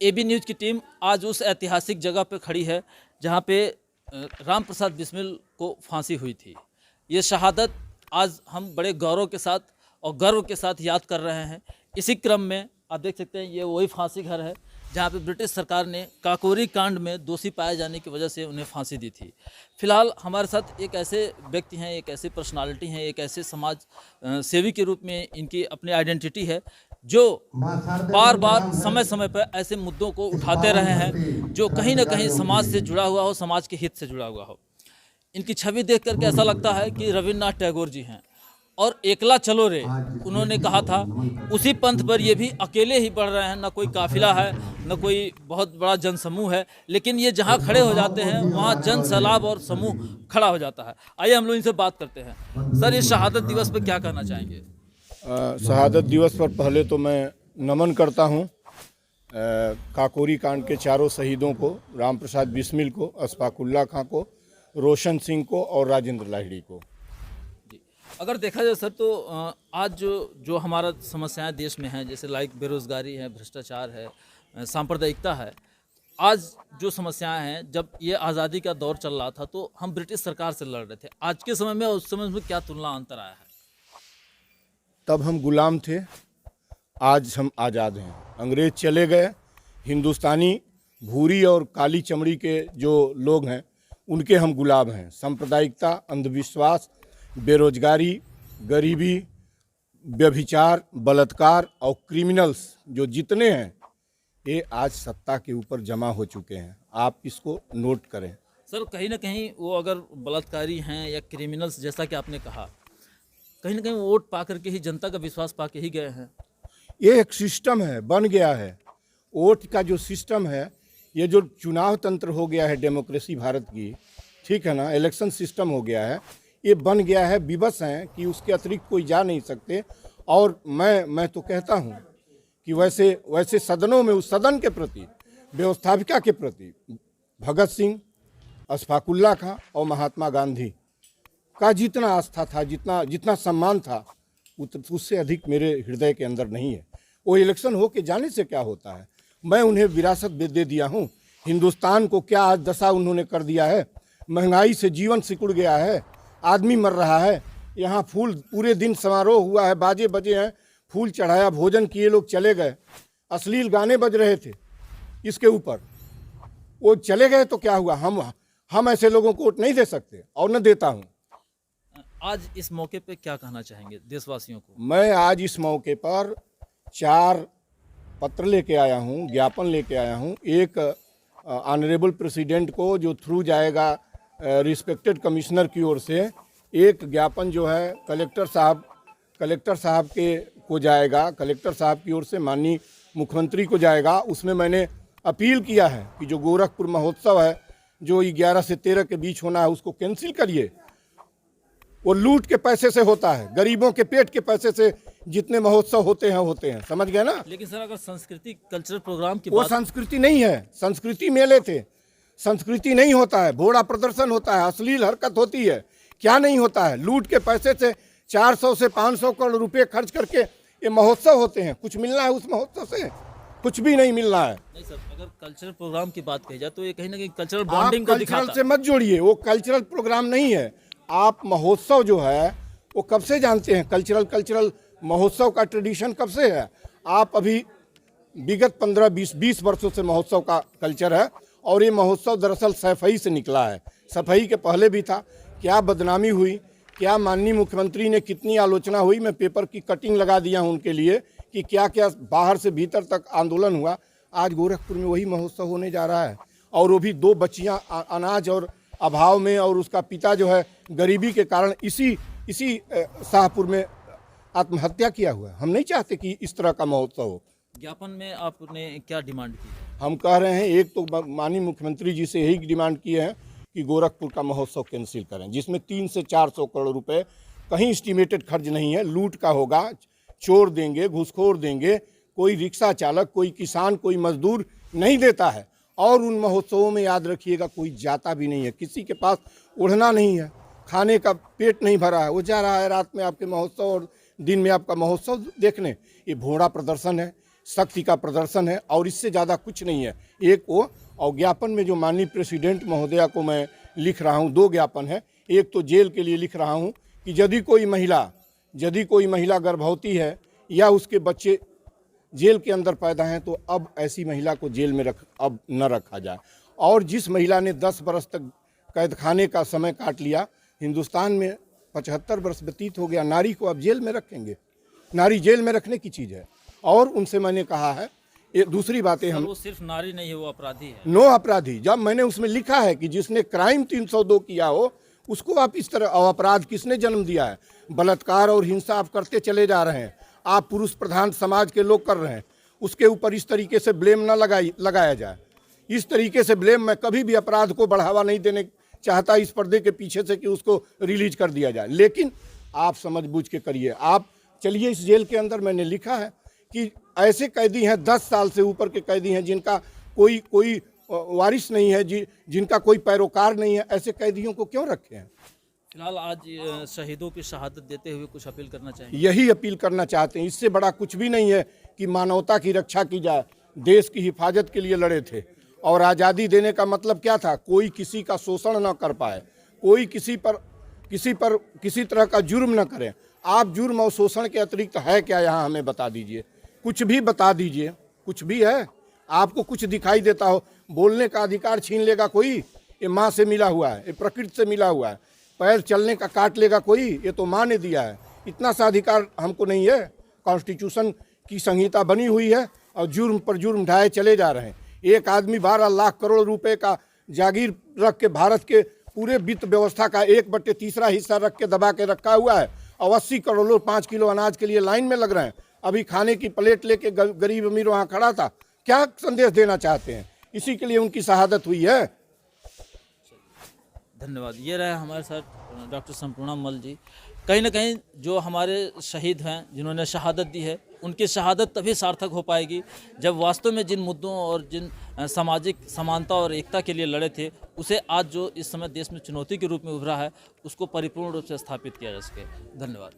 AB news की team आज उस ऐतिहासिक जगह पर खड़ी है जहां पे राम प्रसाद बिस्मिल को फांसी हुई थी। ये शहादत आज हम बड़े गौरव के साथ और गर्व के साथ याद कर रहे हैं। इसी क्रम में आप देख सकते हैं ये वही फांसी घर है जहां पे ब्रिटिश सरकार ने काकोरी कांड में दोषी पाए जाने की वजह से उन्हें फांसी दी थी। फिलहाल हमारे साथ एक ऐसे व्यक्ति हैं, एक ऐसे पर्सनालिटी हैं, एक ऐसे समाज सेवी के रूप में इनकी अपनी आइडेंटिटी है जो बार बार समय समय पर ऐसे मुद्दों को उठाते रहे हैं जो कहीं ना कहीं समाज से जुड़ा हुआ हो, समाज के हित से जुड़ा हुआ हो। इनकी छवि देख करके ऐसा लगता है कि रविन्द्रनाथ टैगोर जी हैं। और एकला चलो रे उन्होंने कहा था, उसी पंथ पर ये भी अकेले ही बढ़ रहे हैं। न कोई काफिला है, न कोई बहुत बड़ा जनसमूह है, लेकिन ये जहाँ खड़े हो जाते हैं वहाँ जन सैलाब और समूह खड़ा हो जाता है। आइए हम लोग इनसे बात करते हैं। सर, ये शहादत दिवस पर क्या कहना चाहेंगे? शहादत दिवस पर पहले तो मैं नमन करता हूँ काकोरी कांड के चारों शहीदों को, राम प्रसाद बिस्मिल को, अशफाकुल्ला खां को, रोशन सिंह को और राजेंद्र लाहिड़ी को। अगर देखा जाए सर तो आज जो हमारा समस्याएं देश में हैं, जैसे लाइक बेरोज़गारी है, भ्रष्टाचार है, सांप्रदायिकता है, आज जो समस्याएं हैं, जब ये आज़ादी का दौर चल रहा था तो हम ब्रिटिश सरकार से लड़ रहे थे। आज के समय में उस समय में क्या तुलना अंतर आया है? तब हम गुलाम थे, आज हम आज़ाद हैं। अंग्रेज चले गए, हिंदुस्तानी भूरी और काली चमड़ी के जो लोग हैं उनके हम गुलाम हैं। सांप्रदायिकता, अंधविश्वास, बेरोजगारी, गरीबी, व्यभिचार, बलात्कार और क्रिमिनल्स जो जितने हैं ये आज सत्ता के ऊपर जमा हो चुके हैं। आप इसको नोट करें। सर, कहीं ना कहीं वो अगर बलात्कारी हैं या क्रिमिनल्स, जैसा कि आपने कहा, कहीं ना कहीं वोट पा करके ही, जनता का विश्वास पा के ही गए हैं। ये एक सिस्टम है, बन गया है। वोट का जो सिस्टम है, ये जो चुनाव तंत्र हो गया है डेमोक्रेसी भारत की, ठीक है ना, इलेक्शन सिस्टम हो गया है, ये बन गया है। विवश हैं कि उसके अतिरिक्त कोई जा नहीं सकते। और मैं तो कहता हूँ कि वैसे सदनों में, उस सदन के प्रति, व्यवस्थापिका के प्रति भगत सिंह, अशफाकुल्ला खां और महात्मा गांधी का जितना आस्था था, जितना सम्मान था, उससे अधिक मेरे हृदय के अंदर नहीं है। वो इलेक्शन हो के जाने से क्या होता है। मैं उन्हें विरासत दे दिया हूँ। हिंदुस्तान को क्या आज दशा उन्होंने कर दिया है। महंगाई से जीवन सिकुड़ गया है, आदमी मर रहा है। यहाँ फूल, पूरे दिन समारोह हुआ है, बाजे बजे हैं, फूल चढ़ाया, भोजन किए, लोग चले गए, अश्लील गाने बज रहे थे इसके ऊपर, वो चले गए तो क्या हुआ। हम ऐसे लोगों को वोट नहीं दे सकते और न देता हूँ। आज इस मौके पे क्या कहना चाहेंगे देशवासियों को? मैं आज इस मौके पर 4 पत्र लेके आया हूँ, ज्ञापन लेके आया हूँ। एक ऑनरेबल प्रेसिडेंट को जो थ्रू जाएगा रिस्पेक्टेड कमिश्नर की ओर से, एक ज्ञापन जो है कलेक्टर साहब के को जाएगा, कलेक्टर साहब की ओर से माननीय मुख्यमंत्री को जाएगा। उसमें मैंने अपील किया है कि जो गोरखपुर महोत्सव है जो 11 से 13 के बीच होना है, उसको कैंसिल करिए। वो लूट के पैसे से होता है, गरीबों के पेट के पैसे से जितने महोत्सव होते हैं, समझ गए ना। लेकिन सर, अगर संस्कृति कल्चरल प्रोग्राम की वो बात, संस्कृति नहीं है। संस्कृति मेले थे, संस्कृति नहीं होता है। घोड़ा प्रदर्शन होता है, अश्लील हरकत होती है, क्या नहीं होता है। लूट के पैसे से 400 से 500 करोड़ रुपए खर्च करके ये महोत्सव होते हैं। कुछ मिलना है उस महोत्सव से? कुछ भी नहीं मिलना है। नहीं सर, अगर कल्चरल प्रोग्राम की बात कही जाए तो ये कहीं ना कहीं कल्चरल बॉन्डिंग को दिखाता है। कल्चरल से मत जोड़िए, वो कल्चरल प्रोग्राम नहीं है। आप महोत्सव जो है वो कब से जानते हैं? कल्चरल महोत्सव का ट्रेडिशन कब से है? आप अभी विगत 15-20 वर्षों से महोत्सव का कल्चर है। और ये महोत्सव दरअसल सफाई से निकला है। सफाई के पहले भी था। क्या बदनामी हुई, क्या माननीय मुख्यमंत्री ने कितनी आलोचना हुई। मैं पेपर की कटिंग लगा दिया हूँ उनके लिए कि क्या क्या बाहर से भीतर तक आंदोलन हुआ। आज गोरखपुर में वही महोत्सव होने जा रहा है। और वो भी 2 बच्चियाँ अनाज और अभाव में, और उसका पिता जो है गरीबी के कारण इसी शाहपुर में आत्महत्या किया हुआ है। हम नहीं चाहते कि इस तरह का महोत्सव हो। ज्ञापन में आपने क्या डिमांड की? हम कह रहे हैं, एक तो माननीय मुख्यमंत्री जी से यही डिमांड किए हैं कि गोरखपुर का महोत्सव कैंसिल करें, जिसमें 300 से 400 करोड़ रुपए कहीं एस्टिमेटेड खर्च नहीं है, लूट का होगा। चोर देंगे, घूसखोर देंगे, कोई रिक्शा चालक, कोई किसान, कोई मजदूर नहीं देता है। और उन महोत्सवों में याद रखिएगा कोई जाता भी नहीं है, किसी के पास ओढ़ना नहीं है, खाने का पेट नहीं भरा है, वो जा रहा है रात में आपके महोत्सव और दिन में आपका महोत्सव देखने। ये घोड़ा प्रदर्शन है, शक्ति का प्रदर्शन है और इससे ज़्यादा कुछ नहीं है। एक वो और ज्ञापन में जो माननीय प्रेसिडेंट महोदया को मैं लिख रहा हूँ, 2 ज्ञापन है। एक तो जेल के लिए लिख रहा हूँ कि यदि कोई महिला गर्भवती है या उसके बच्चे जेल के अंदर पैदा हैं तो अब ऐसी महिला को जेल में अब न रखा जाए। और जिस महिला ने 10 बरस तक कैद खाने का समय काट लिया, हिंदुस्तान में 75 वर्ष व्यतीत हो गया, नारी को अब जेल में रखेंगे? नारी जेल में रखने की चीज़ है। और उनसे मैंने कहा है, ये दूसरी बातें हम, वो सिर्फ नारी नहीं है, वो अपराधी है। नो अपराधी। जब मैंने उसमें लिखा है कि जिसने क्राइम 302 किया हो उसको आप इस तरह, अपराध किसने जन्म दिया है? बलात्कार और हिंसा आप करते चले जा रहे हैं, आप पुरुष प्रधान समाज के लोग कर रहे हैं, उसके ऊपर इस तरीके से ब्लेम ना लगाया जाए। इस तरीके से ब्लेम, मैं कभी भी अपराध को बढ़ावा नहीं देने चाहता इस पर्दे के पीछे से कि उसको रिलीज कर दिया जाए, लेकिन आप समझ बूझ के करिए। आप चलिए इस जेल के अंदर, मैंने लिखा है कि ऐसे कैदी हैं 10 साल से ऊपर के कैदी हैं जिनका कोई वारिस नहीं है, जिनका कोई पैरोकार नहीं है, ऐसे कैदियों को क्यों रखे हैं? फिलहाल आज शहीदों की शहादत देते हुए कुछ अपील करना चाहेंगे? यही अपील करना चाहते हैं। इससे बड़ा कुछ भी नहीं है कि मानवता की रक्षा की जाए। देश की हिफाजत के लिए लड़े थे और आज़ादी देने का मतलब क्या था? कोई किसी का शोषण न कर पाए, कोई किसी पर किसी तरह का जुर्म न करें। आप जुर्म और शोषण के अतिरिक्त है क्या यहाँ, हमें बता दीजिए। कुछ भी बता दीजिए, कुछ भी है? आपको कुछ दिखाई देता हो? बोलने का अधिकार छीन लेगा कोई? ये माँ से मिला हुआ है, ये प्रकृति से मिला हुआ है। पैर चलने का काट लेगा कोई? ये तो माँ ने दिया है। इतना सा अधिकार हमको नहीं है? कॉन्स्टिट्यूशन की संहिता बनी हुई है और जुर्म पर जुर्म ढाए चले जा रहे हैं। एक आदमी 12 लाख करोड़ रुपए का जागीर रख के भारत के पूरे वित्त व्यवस्था का 1/3 हिस्सा रख के दबा के रखा हुआ है और 80 करोड़ लोग 5 किलो अनाज के लिए लाइन में लग रहे हैं। अभी खाने की प्लेट लेके गरीब अमीर वहाँ खड़ा था। क्या संदेश देना चाहते हैं? इसी के लिए उनकी शहादत हुई है। धन्यवाद। ये रहे हमारे साथ डॉक्टर संपूर्णा मल जी। कहीं ना कहीं जो हमारे शहीद हैं जिन्होंने शहादत दी है, उनकी शहादत तभी सार्थक हो पाएगी जब वास्तव में जिन मुद्दों और जिन सामाजिक समानता और एकता के लिए लड़े थे, उसे आज जो इस समय देश में चुनौती के रूप में उभरा है, उसको परिपूर्ण रूप से स्थापित किया जा सके। धन्यवाद।